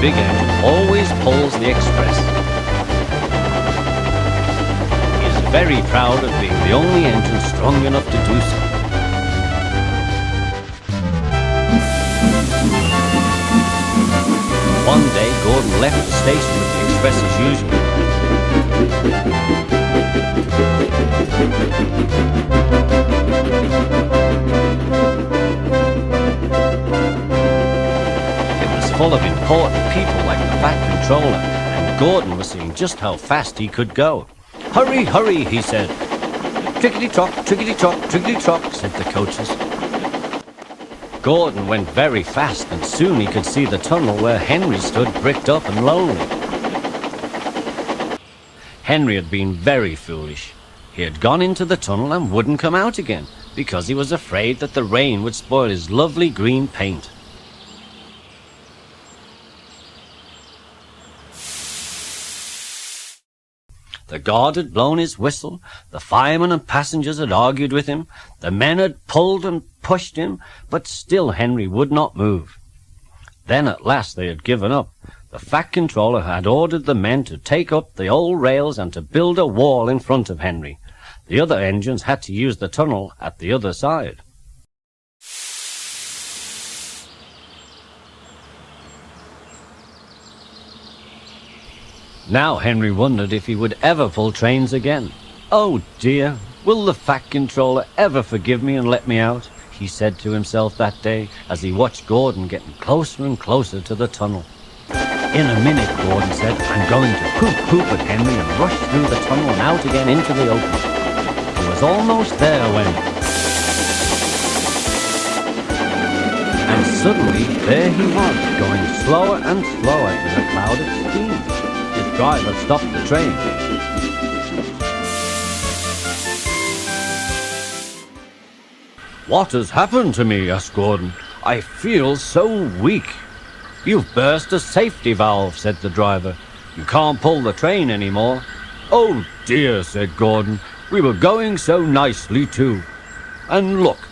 big engine always pulls the express. He is very proud of being the only engine strong enough to do so. One day, Gordon left the station with the express as usual. It was full of important people like the Fat Controller, and Gordon was seeing just how fast he could go. "Hurry, hurry," he said. "Trickety-trock, trickety-trock, trickety-trock," said the coaches. Gordon went very fast, and soon he could see the tunnel where Henry stood bricked up and lonely. Henry had been very foolish. He had gone into the tunnel and wouldn't come out again, because he was afraid that the rain would spoil his lovely green paint. The guard had blown his whistle, the firemen and passengers had argued with him, the men had pulled and pushed him, but still Henry would not move. Then at last they had given up. The Fat Controller had ordered the men to take up the old rails and to build a wall in front of Henry. The other engines had to use the tunnel at the other side. Now Henry wondered if he would ever pull trains again. "Oh dear, will the Fat Controller ever forgive me and let me out?" he said to himself that day as he watched Gordon getting closer and closer to the tunnel. "In a minute," Gordon said, "I'm going to poop at Henry and rush through the tunnel and out again into the open." He was almost there when... And suddenly there he was, going slower and slower in a cloud of steam. His driver stopped the train. "What has happened to me?" asked Gordon. "I feel so weak." "You've burst a safety valve," said the driver. "You can't pull the train anymore." "Oh dear," said Gordon. "We were going so nicely too. And look,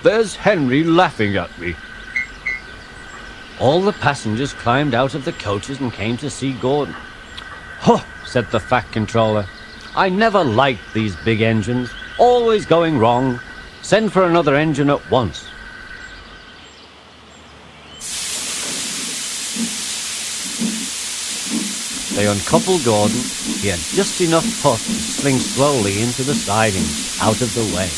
there's Henry laughing at me." All the passengers climbed out of the coaches and came to see Gordon. "Huh," said the Fat Controller. "I never liked these big engines, always going wrong. Send for another engine at once." They uncoupled Gordon. He had just enough puff to sling slowly into the sidings, out of the way.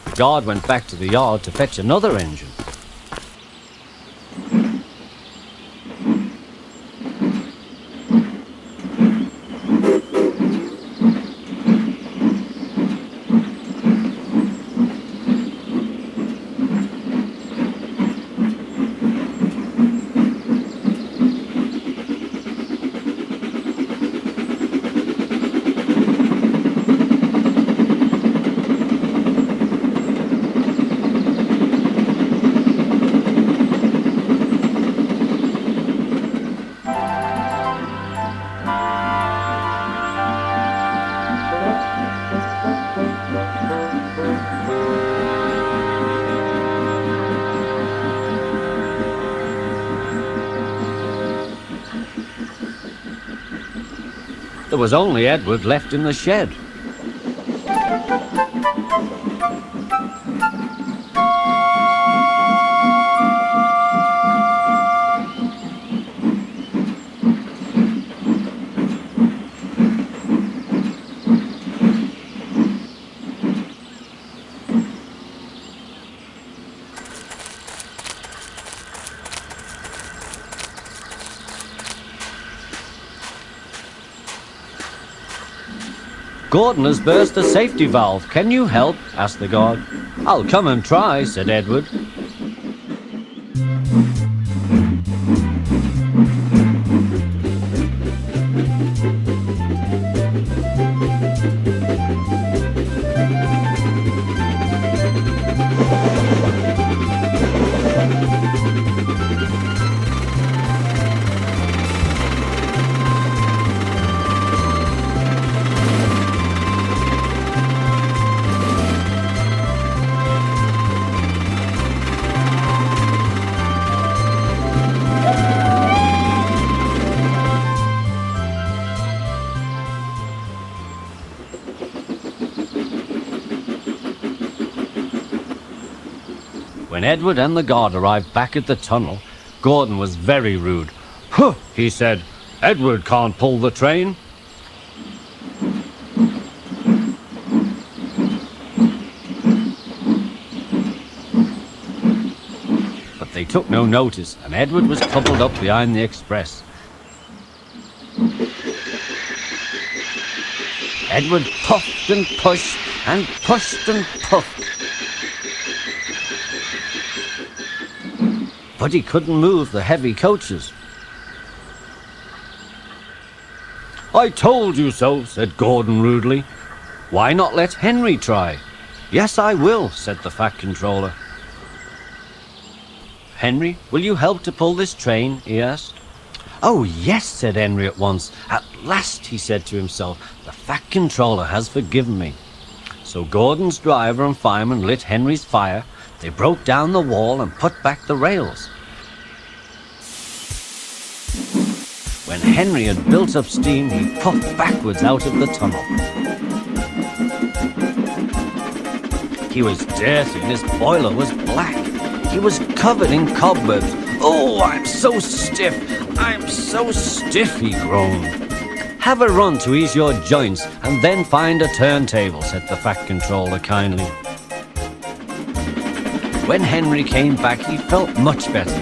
The guard went back to the yard to fetch another engine. There was only Edward left in the shed. Gordon has burst the safety valve. Can you help? Asked the guard. I'll come and try, said Edward. When Edward and the guard arrived back at the tunnel, Gordon was very rude. "Huh," he said. "Edward can't pull the train." But they took no notice, and Edward was coupled up behind the express. Edward puffed and pushed and pushed and puffed. But he couldn't move the heavy coaches. "I told you so," said Gordon rudely. "Why not let Henry try?" "Yes, I will," said the Fat Controller. "Henry, will you help to pull this train?" he asked. "Oh, yes," said Henry at once. "At last," he said to himself, "the Fat Controller has forgiven me." So Gordon's driver and fireman lit Henry's fire. They broke down the wall and put back the rails. When Henry had built up steam, he puffed backwards out of the tunnel. He was dirty and his boiler was black. He was covered in cobwebs. "Oh, I'm so stiff! I'm so stiff!" he groaned. "Have a run to ease your joints and then find a turntable," said the Fat Controller kindly. When Henry came back, he felt much better.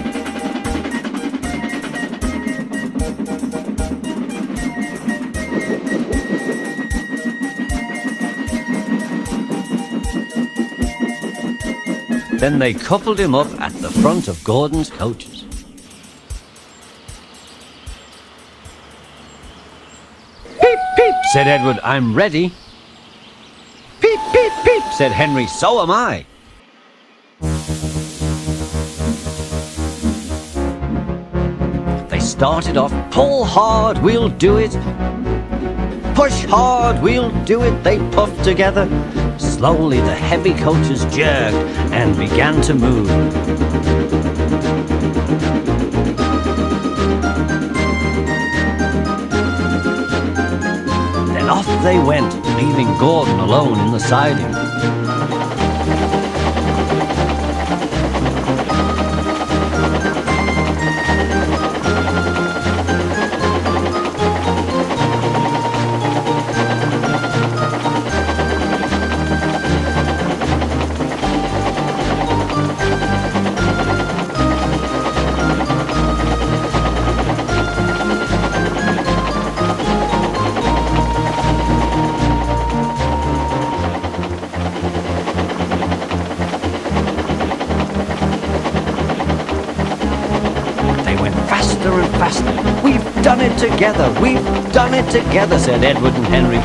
Then they coupled him up at the front of Gordon's coaches. "Peep, peep," said Edward, "I'm ready." "Peep, peep, peep," said Henry, "so am I." They started off. "Pull hard, we'll do it. Push hard, we'll do it," they puffed together. Slowly the heavy coaches jerked and began to move. Then off they went, leaving Gordon alone in the siding. "We've done it together! We've done it together!" said Edward and Henry.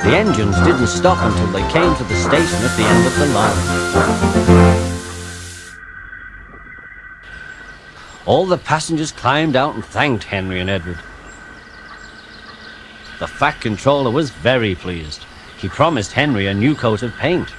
The engines didn't stop until they came to the station at the end of the line. All the passengers climbed out and thanked Henry and Edward. The Fat Controller was very pleased. He promised Henry a new coat of paint.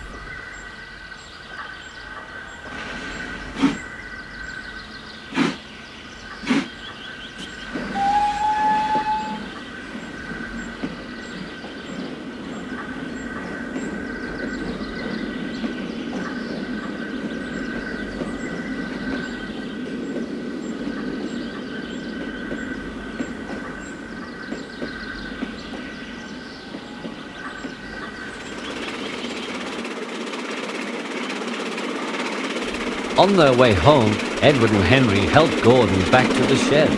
On their way home, Edward and Henry helped Gordon back to the shed.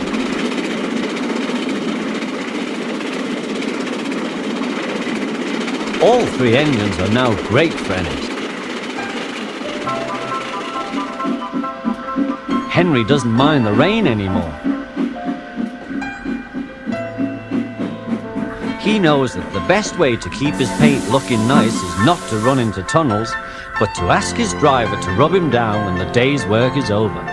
All three engines are now great friends. Henry doesn't mind the rain anymore. He knows that the best way to keep his paint looking nice is not to run into tunnels, but to ask his driver to rub him down when the day's work is over.